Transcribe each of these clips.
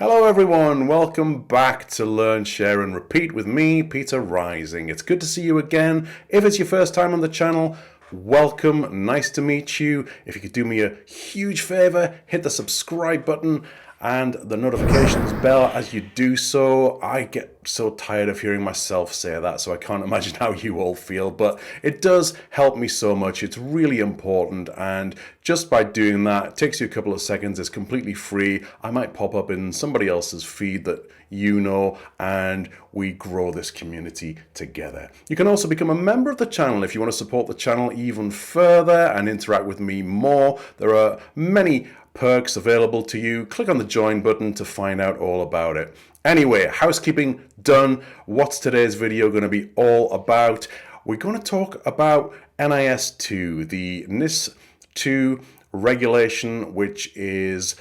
Hello everyone, welcome back to Learn, Share and Repeat with me, Peter Rising. It's good to see you again. If it's your first time on the channel, welcome, nice to meet you. If you could do me a huge favor, hit the subscribe button and the notifications bell as you do so. I get so tired of hearing myself say that, so I can't imagine how you all feel, but it does help me so much. It's really important, and just by doing that, it takes you a couple of seconds. It's completely free. I might pop up in somebody else's feed that you know, and we grow this community together. You can also become a member of the channel if you want to support the channel even further and interact with me more. There are many perks available to you. Click on the join button to find out all about it. Anyway, housekeeping done. What's today's video going to be all about? We're going to talk about NIS2, the NIS2 regulation, which is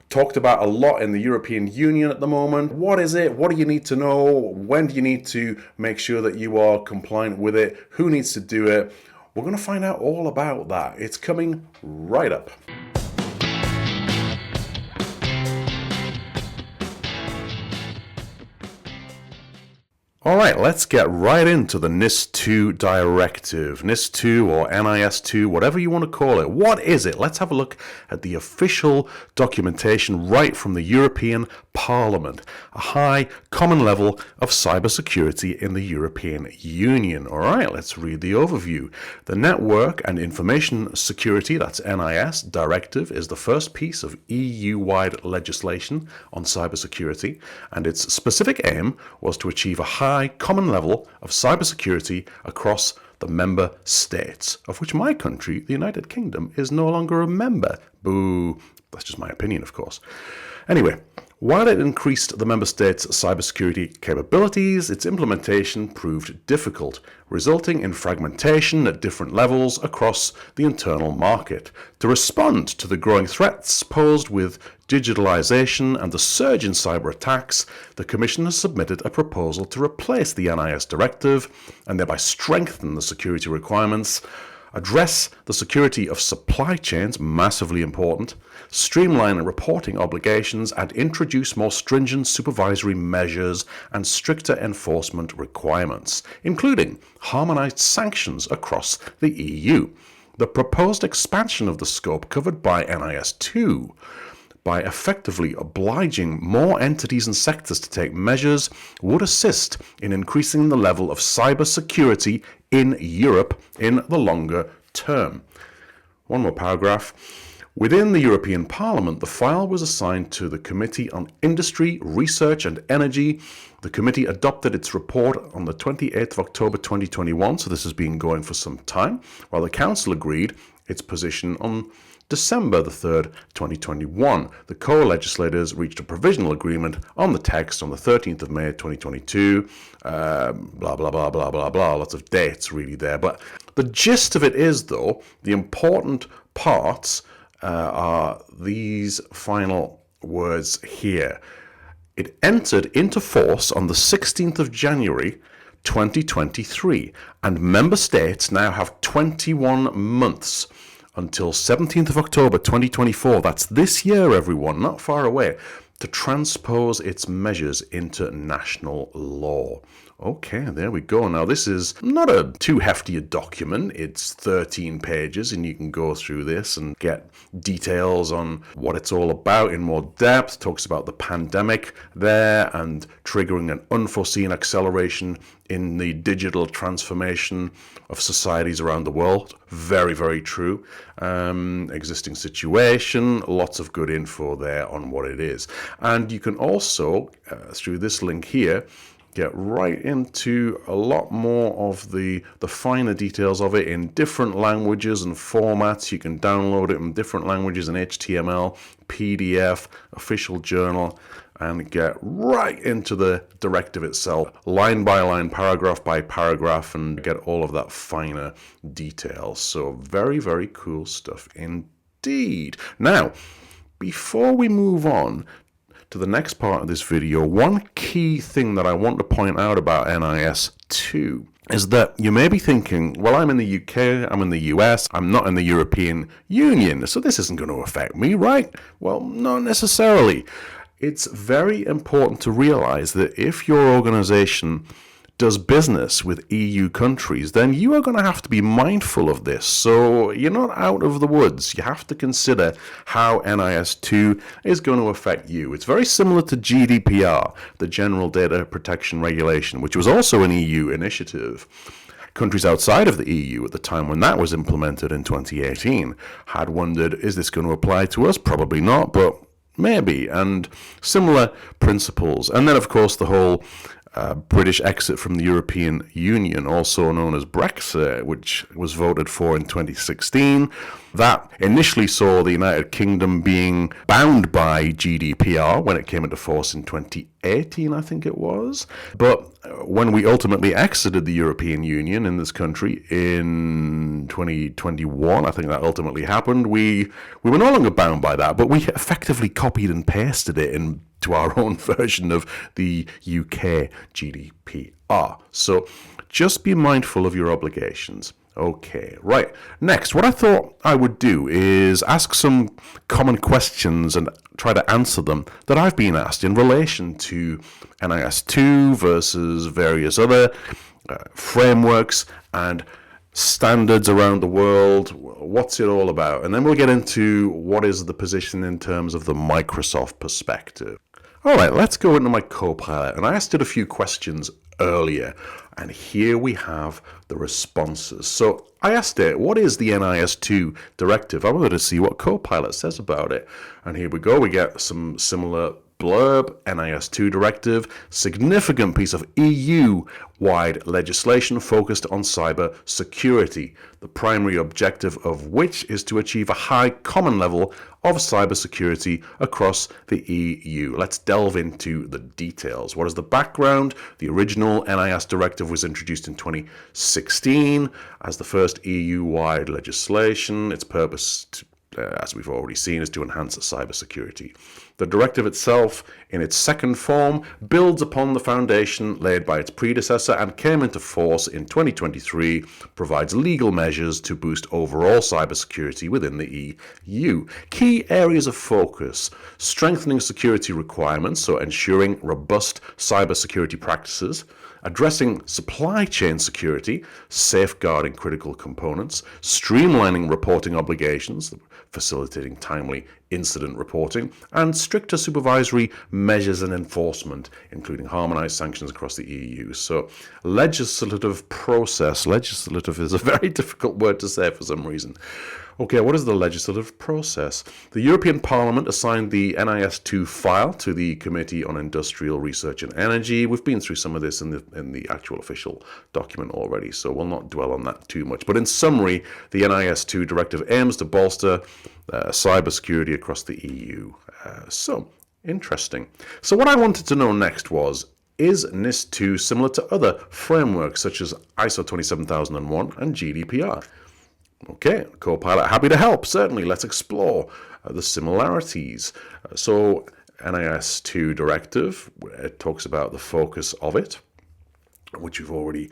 talked about a lot in the European Union at the moment. What is it? What do you need to know? When do you need to make sure that you are compliant with it? Who needs to do it? We're going to find out all about that. It's coming right up. All right, let's get right into the NIS2 Directive, NIS2 or NIS2, whatever you want to call it. What is it? Let's have a look at the official documentation right from the European Parliament, a high common level of cybersecurity in the European Union. All right, let's read the overview. The Network and Information Security, that's NIS, Directive is the first piece of EU-wide legislation on cybersecurity, and its specific aim was to achieve a high common level of cybersecurity across the member states, of which my country, the United Kingdom, is no longer a member. Boo. That's just my opinion, of course. Anyway, while it increased the member states' cybersecurity capabilities, its implementation proved difficult, resulting in fragmentation at different levels across the internal market. To respond to the growing threats posed with digitalization and the surge in cyber attacks, the Commission has submitted a proposal to replace the NIS Directive and thereby strengthen the security requirements, address the security of supply chains, massively important, streamline reporting obligations, and introduce more stringent supervisory measures and stricter enforcement requirements, including harmonized sanctions across the EU. The proposed expansion of the scope covered by NIS2 by effectively obliging more entities and sectors to take measures would assist in increasing the level of cybersecurity in Europe in the longer term. One more paragraph. Within the European Parliament, the file was assigned to the Committee on Industry, Research and Energy. The committee adopted its report on the 28th of October 2021, so this has been going for some time, while the Council agreed its position on December the 3rd, 2021. The co-legislators reached a provisional agreement on the text on the 13th of May, 2022. Blah, blah, blah, blah, blah, blah. Lots of dates really there. But the gist of it is, though, the important parts are these final words here. It entered into force on the 16th of January, 2023, and member states now have 21 months until 17th of October 2024, that's this year everyone, not far away, to transpose its measures into national law. Okay, there we go. Now this is not a too hefty a document. It's 13 pages and you can go through this and get details on what it's all about in more depth. It talks about the pandemic there and triggering an unforeseen acceleration in the digital transformation of societies around the world. Very, very true. Existing situation, lots of good info there on what it is. And you can also, through this link here, get right into a lot more of the finer details of it in different languages and formats. You can download it in different languages in HTML, PDF, official journal, and get right into the directive itself, line by line, paragraph by paragraph, and get all of that finer detail. So very, very cool stuff indeed. Now, before we move on to the next part of this video, one key thing that I want to point out about NIS2 is that you may be thinking, well, I'm in the UK, I'm in the US, I'm not in the European Union, so this isn't going to affect me, right? Well, not necessarily. it's very important to realize that if your organization does business with EU countries, then you are going to have to be mindful of this. So you're not out of the woods. You have to consider how NIS2 is going to affect you. It's very similar to GDPR, the General Data Protection Regulation, which was also an EU initiative. Countries outside of the EU at the time when that was implemented in 2018 had wondered, is this going to apply to us? Probably not, but maybe. And similar principles. And then, of course, the whole British exit from the European Union, also known as Brexit, which was voted for in 2016. That initially saw the United Kingdom being bound by GDPR when it came into force in 2018, I think it was. But when we ultimately exited the European Union in this country in 2021, I think that ultimately happened, we were no longer bound by that, but we effectively copied and pasted it into our own version of the UK GDPR. So just be mindful of your obligations. Okay, right. Next, what I thought I would do is ask some common questions and try to answer them that I've been asked in relation to NIS2 versus various other frameworks and standards around the world. What's it all about? And then we'll get into what is the position in terms of the Microsoft perspective. All right, let's go into my Copilot. And I asked it a few questions earlier, and here we have the responses. So I asked it, what is the NIS2 directive? I wanted to see what Copilot says about it. And here we go. We get some similar blurb. NIS2 directive, significant piece of EU-wide legislation focused on cyber security, the primary objective of which is to achieve a high common level of cybersecurity across the EU. Let's delve into the details. What is the background? The original NIS directive was introduced in 2016 as the first EU-wide legislation. Its purpose, as we've already seen, is to enhance cybersecurity. The directive itself, in its second form, builds upon the foundation laid by its predecessor and came into force in 2023, provides legal measures to boost overall cybersecurity within the EU. Key areas of focus: strengthening security requirements, so ensuring robust cybersecurity practices, addressing supply chain security, safeguarding critical components, streamlining reporting obligations, facilitating timely incident reporting, and stricter supervisory measures and enforcement, including harmonized sanctions across the EU. So, legislative process. Legislative is a very difficult word to say for some reason. Okay, what is the legislative process? The European Parliament assigned the NIS2 file to the Committee on Industrial Research and Energy. We've been through some of this in the actual official document already, so we'll not dwell on that too much. But in summary, the NIS2 directive aims to bolster cybersecurity across the EU. So, interesting. So what I wanted to know next was, is NIS2 similar to other frameworks such as ISO 27001 and GDPR? Okay, Copilot, happy to help. Certainly, let's explore the similarities. So, NIS2 directive, it talks about the focus of it, which you've already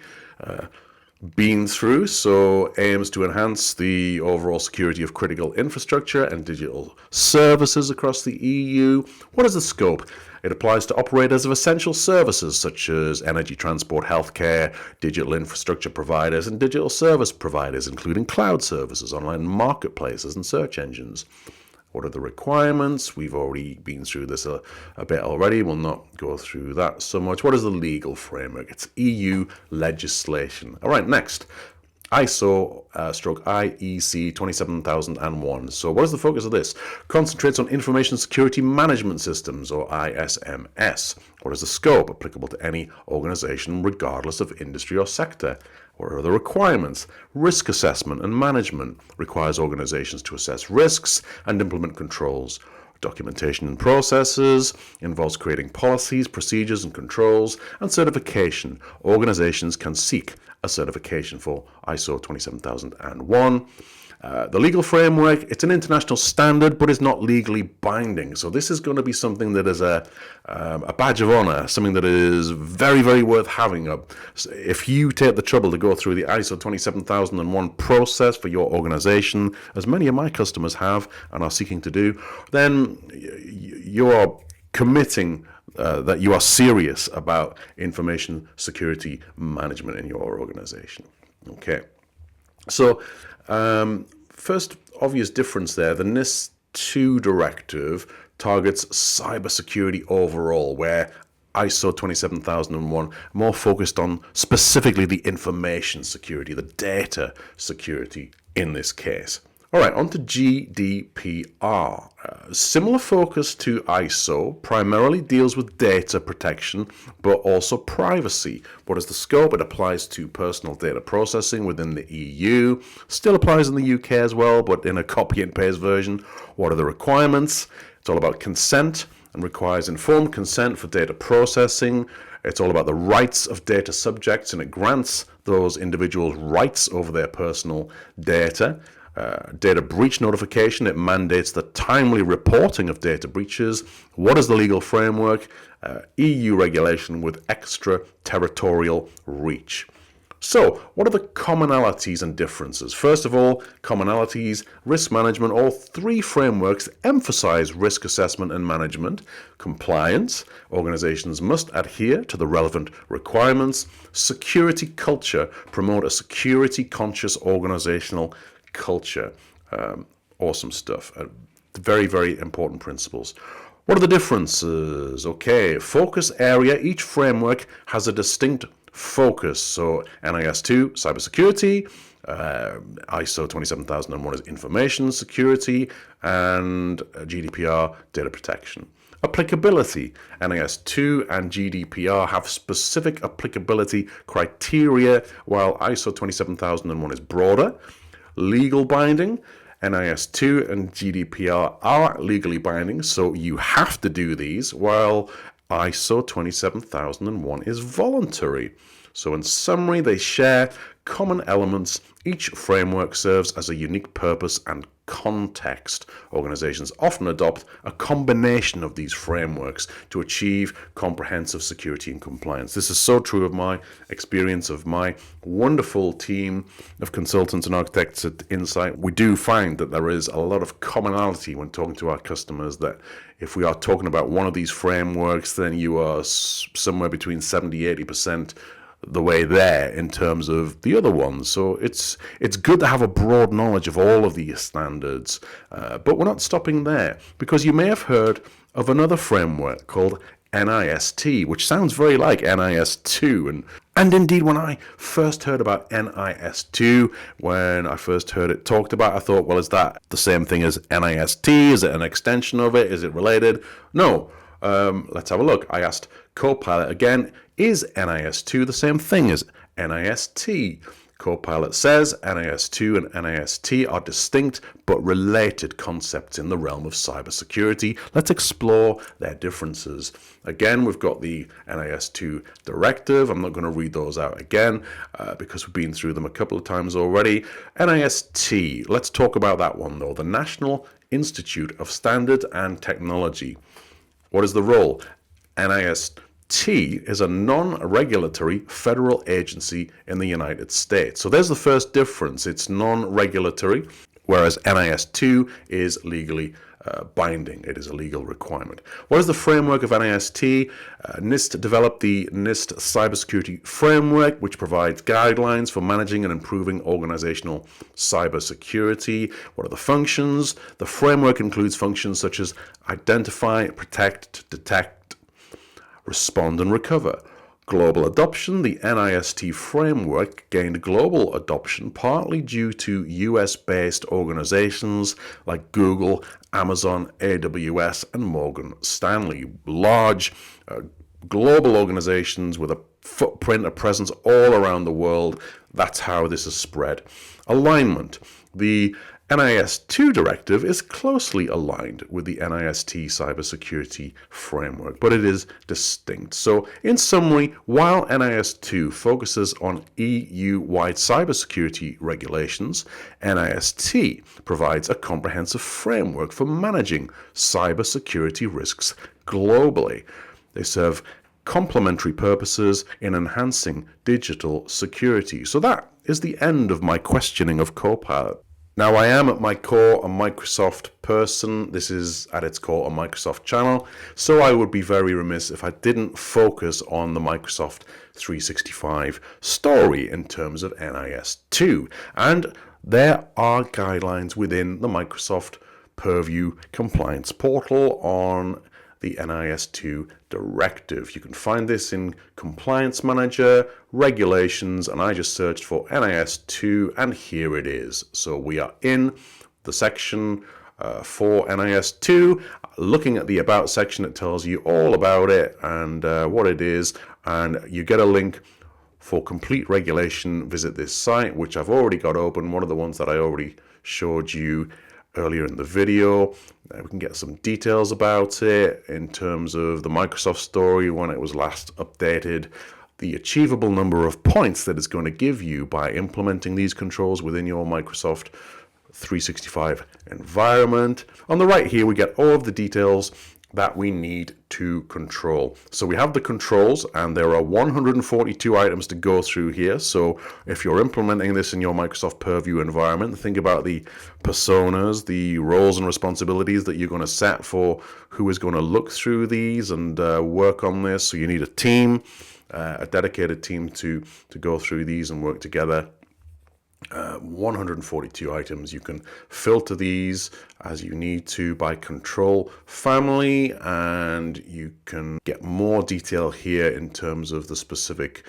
been through. So, aims to enhance the overall security of critical infrastructure and digital services across the EU. What is the scope? It applies to operators of essential services such as energy, transport, healthcare, digital infrastructure providers, and digital service providers, including cloud services, online marketplaces, and search engines. What are the requirements? We've already been through this a bit already. We'll not go through that so much. What is the legal framework? It's EU legislation. All right, next. ISO/IEC 27001. So what is the focus of this? Concentrates on information security management systems, or ISMS. What is the scope? Applicable to any organization regardless of industry or sector. What are the requirements? Risk assessment and management. Requires organizations to assess risks and implement controls. Documentation and processes. Involves creating policies, procedures, and controls. And certification. Organizations can seek a certification for ISO 27001. The legal framework, it's an international standard, but it's not legally binding. So this is going to be something that is a badge of honor, something that is very, very worth having. If you take the trouble to go through the ISO 27001 process for your organization, as many of my customers have and are seeking to do, then you're committing that you are serious about information security management in your organization. Okay, so first obvious difference there, the NIS2 directive targets cybersecurity overall, where ISO 27001 more focused on specifically the information security, the data security in this case. All right, on to GDPR. Similar focus to ISO, primarily deals with data protection, but also privacy. What is the scope? It applies to personal data processing within the EU. Still applies in the UK as well, but in a copy and paste version. What are the requirements? It's all about consent and requires informed consent for data processing. It's all about the rights of data subjects, and it grants those individuals rights over their personal data. Data breach notification, it mandates the timely reporting of data breaches. What is the legal framework? EU regulation with extraterritorial reach. So, what are the commonalities and differences? First of all, commonalities, risk management. All three frameworks emphasize risk assessment and management. Compliance, organizations must adhere to the relevant requirements. Security culture, promote a security-conscious organizational culture. Awesome stuff. Very, very important principles. What are the differences? Okay, focus area. Each framework has a distinct focus. So NIS2, cybersecurity, ISO 27001 is information security, and GDPR, data protection. Applicability. NIS2 and GDPR have specific applicability criteria, while ISO 27001 is broader. Legal binding. NIS2 and GDPR are legally binding, so you have to do these, while ISO 27001 is voluntary. So in summary, they share common elements. Each framework serves as a unique purpose and context. Organizations often adopt a combination of these frameworks to achieve comprehensive security and compliance. This is so true of my experience, of my wonderful team of consultants and architects at Insight. We do find that there is a lot of commonality when talking to our customers, that if we are talking about one of these frameworks, then you are somewhere between 70-80% the way there in terms of the other ones. So it's good to have a broad knowledge of all of these standards, but we're not stopping there, because you may have heard of another framework called NIST, which sounds very like NIS2, and indeed when I first heard about NIS2, when I first heard it talked about, I thought, well, is that the same thing as NIST? Is it an extension of it? Is it related? No. Let's have a look. I asked Copilot again, is NIS2 the same thing as NIST? Copilot says NIS2 and NIST are distinct but related concepts in the realm of cybersecurity. Let's explore their differences. Again, we've got the NIS2 directive. I'm not going to read those out again because we've been through them a couple of times already. NIST, let's talk about that one though. The National Institute of Standards and Technology. What is the role? NIST is a non-regulatory federal agency in the United States. So there's the first difference. It's non-regulatory, whereas NIS2 is legally binding. It is a legal requirement. What is the framework of NIST? NIST developed the NIST Cybersecurity Framework, which provides guidelines for managing and improving organizational cybersecurity. What are the functions? The framework includes functions such as identify, protect, detect, respond, and recover. Global adoption. The NIST framework gained global adoption partly due to US-based organizations like Google, Amazon, AWS, and Morgan Stanley. Large global organizations with a footprint, a presence all around the world. That's how this is spread. Alignment. The NIS2 directive is closely aligned with the NIST cybersecurity framework, but it is distinct. So, in summary, while NIS2 focuses on EU-wide cybersecurity regulations, NIST provides a comprehensive framework for managing cybersecurity risks globally. They serve complementary purposes in enhancing digital security. So that is the end of my questioning of Copilot. Now, I am at my core a Microsoft person. This is at its core a Microsoft channel. So I would be very remiss if I didn't focus on the Microsoft 365 story in terms of NIS2. And there are guidelines within the Microsoft Purview compliance portal on the NIS2 Directive. You can find this in Compliance Manager, Regulations, and I just searched for NIS2, and here it is. So we are in the section for NIS2. Looking at the About section, it tells you all about it and what it is, and you get a link for complete regulation. Visit this site, which I've already got open, one of the ones that I already showed you earlier in the video. We can get some details about it in terms of the Microsoft story, when it was last updated, the achievable number of points that it's going to give you by implementing these controls within your Microsoft 365 environment. On the right here, we get all of the details that we need to control. So we have the controls, and there are 142 items to go through here. So if you're implementing this in your Microsoft Purview environment, think about the personas, the roles and responsibilities that you're going to set for who is going to look through these and work on this. So you need a team, a dedicated team to go through these and work together. 142 items. You can filter these as you need to by control family, and you can get more detail here in terms of the specific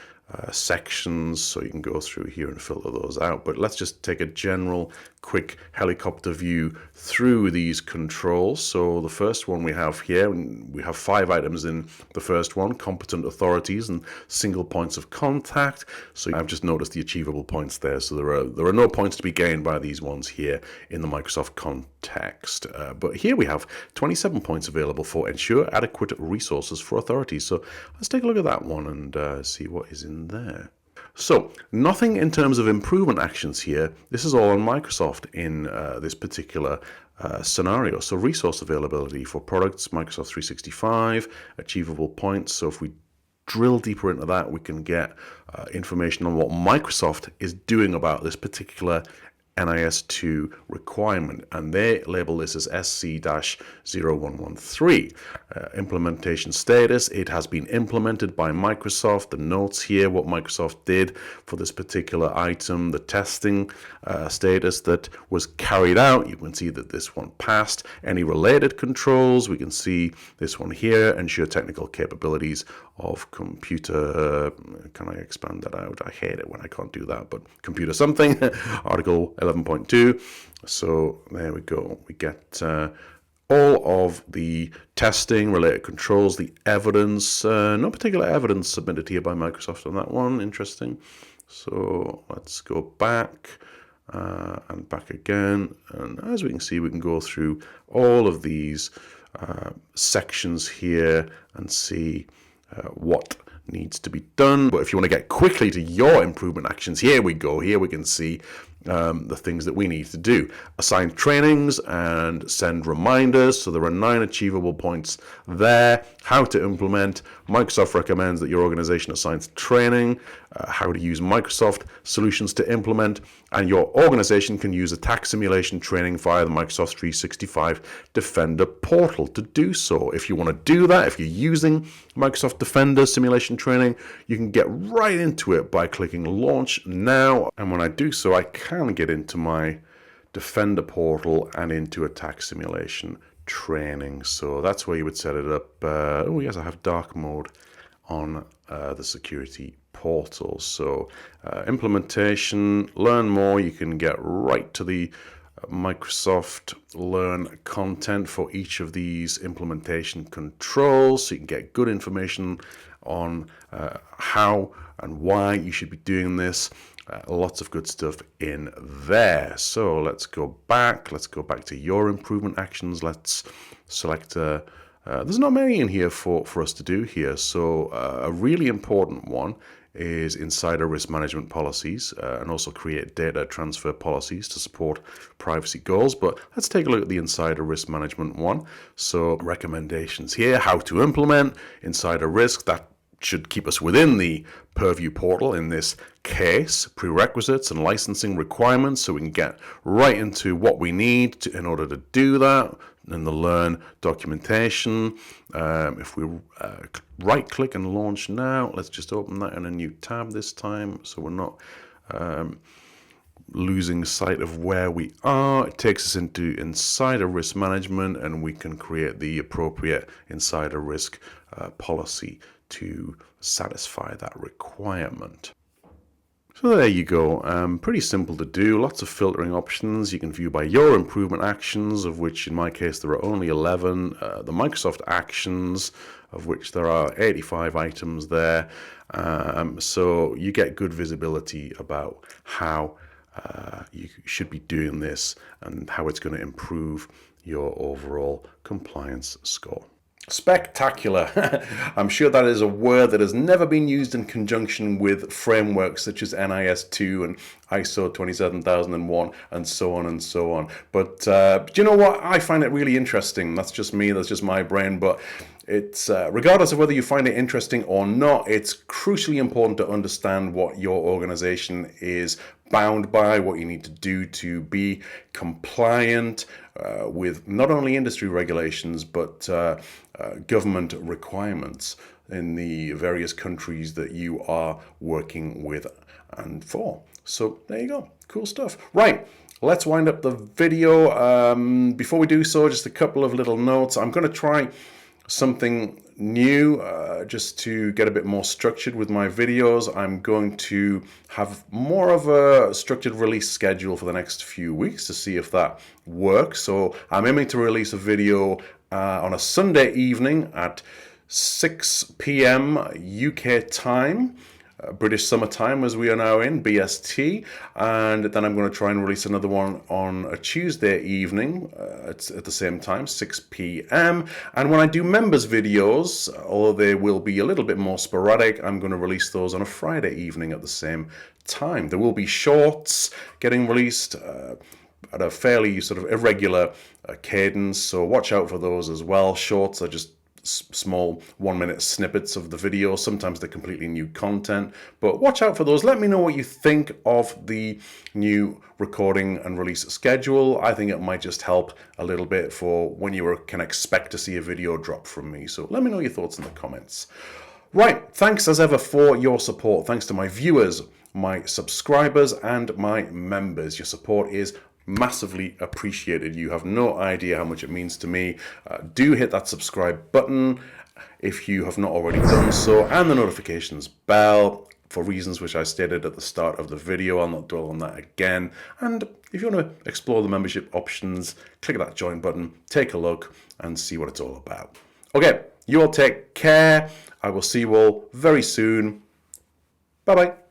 sections, so you can go through here and filter those out. But let's just take a general quick helicopter view through these controls. So the first one we have here, we have 5 items in the first one: competent authorities and single points of contact. So I've just noticed the achievable points there. So there are no points to be gained by these ones here in the Microsoft context. But here we have 27 points available for ensure adequate resources for authorities. So let's take a look at that one and see what is in there. So nothing in terms of improvement actions here. This is all on Microsoft in this particular scenario. So resource availability for products, Microsoft 365, achievable points. So if we drill deeper into that, we can get information on what Microsoft is doing about this particular NIS2 requirement, and they label this as SC-0113. Implementation status: it has been implemented by Microsoft. The notes here, what Microsoft did for this particular item, the testing status that was carried out. You can see that this one passed. Any related controls, we can see this one here: ensure technical capabilities of computer, can I expand that out? I hate it when I can't do that, but computer something, Article 11.2. So there we go. We get all of the testing related controls, the evidence, no particular evidence submitted here by Microsoft on that one. Interesting. So let's go back and back again. And as we can see, we can go through all of these sections here and see what needs to be done. But if you want to get quickly to your improvement actions, here we go. Here we can see the things that we need to do: assign trainings and send reminders. So there are 9 achievable points there. How to implement: Microsoft recommends that your organization assigns training, how to use Microsoft solutions to implement, and your organization can use attack simulation training via the Microsoft 365 Defender portal to do so. If you want to do that, if you're using Microsoft Defender simulation training, you can get right into it by clicking Launch Now. And when I do so, I can get into my Defender portal and into attack simulation training. So that's where you would set it up. Oh yes, I have dark mode on the security portal. So implementation, learn more. You can get right to the Microsoft Learn content for each of these implementation controls, so you can get good information on how and why you should be doing this. Lots of good stuff in there. So let's go back to your improvement actions. Let's select there's not many in here for us to do here. So a really important one is insider risk management policies, and also create data transfer policies to support privacy goals. But let's take a look at the insider risk management one. So recommendations here: how to implement insider risk. That should keep us within the Purview portal in this case, prerequisites and licensing requirements, so we can get right into what we need in order to do that, and the Learn documentation. If we right click and launch now, let's just open that in a new tab this time, so we're not losing sight of where we are. It takes us into insider risk management, and we can create the appropriate insider risk policy to satisfy that requirement. So there you go. Pretty simple to do. Lots of filtering options. You can view by your improvement actions, of which in my case there are only 11. The Microsoft actions, of which there are 85 items there. So you get good visibility about how you should be doing this and how it's going to improve your overall compliance score. Spectacular. I'm sure that is a word that has never been used in conjunction with frameworks such as NIS2 and ISO 27001 and so on and so on. But do you know what? I find it really interesting. That's just me. That's just my brain. But it's regardless of whether you find it interesting or not, it's crucially important to understand what your organization is bound by, what you need to do to be compliant with not only industry regulations but government requirements in the various countries that you are working with and for. So there you go. Cool stuff. Right. Let's wind up the video. Before we do so, just a couple of little notes. I'm going to try something new just to get a bit more structured with my videos. I'm going to have more of a structured release schedule for the next few weeks to see if that works. So I'm aiming to release a video on a Sunday evening at 6 p.m. UK time, British Summer Time as we are now in, BST, and then I'm going to try and release another one on a Tuesday evening at the same time, 6 p.m. And when I do members videos, although they will be a little bit more sporadic, I'm going to release those on a Friday evening at the same time. There will be shorts getting released at a fairly sort of irregular cadence, so watch out for those as well. Shorts are just small 1-minute snippets of the video. Sometimes they're completely new content, but watch out for those. Let me know what you think of the new recording and release schedule. I think it might just help a little bit for when you can expect to see a video drop from me. So let me know your thoughts in the comments. Right, thanks as ever for your support. Thanks to my viewers, my subscribers, and my members. Your support is massively appreciated. You have no idea how much it means to me. Do hit that subscribe button if you have not already done so, and the notifications bell for reasons which I stated at the start of the video. I'll not dwell on that again. And if you want to explore the membership options, click that join button, take a look and see what it's all about. Okay, you all take care. I will see you all very soon. Bye bye.